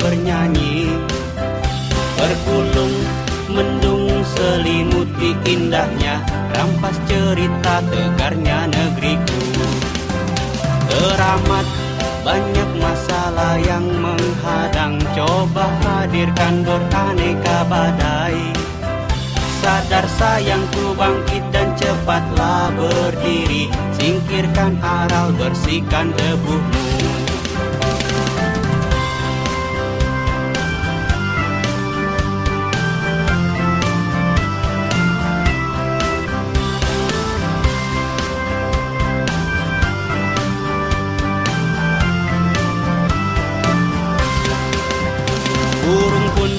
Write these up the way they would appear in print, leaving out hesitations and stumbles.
bernyanyi. Bergulung mendung selimuti indahnya, rampas cerita tegarnya negeriku. Teramat banyak masalah yang menghadang, coba hadirkan beraneka badai. Sadar sayangku, bangkit dan cepatlah berdiri, singkirkan aral, bersihkan debumu. Burung pun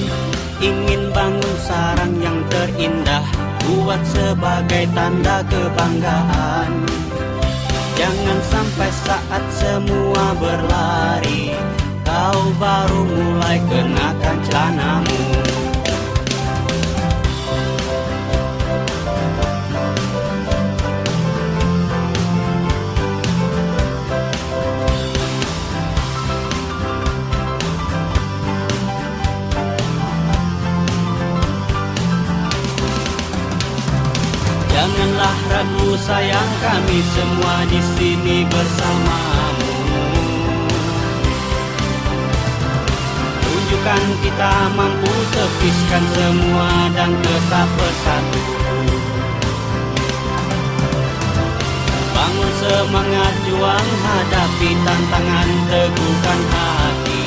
ingin bangun sarang yang terindah, buat sebagai tanda kebanggaan. Jangan sampai saat semua berlari, kau baru mulai kenakan celanamu. Janganlah ragu sayang, kami semua di sini bersamamu. Tunjukkan kita mampu tepiskan semua dan tetap bersatu. Bangun semangat juang, hadapi tantangan, teguhkan hati.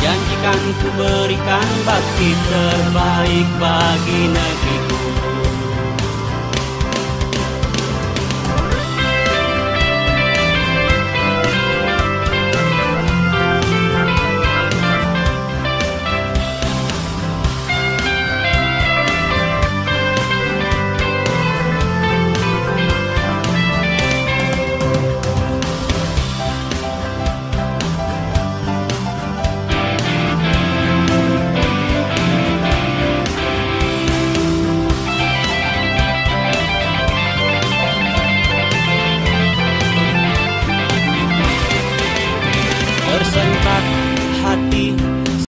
Janjikan ku berikan bakti terbaik bagi negeriku.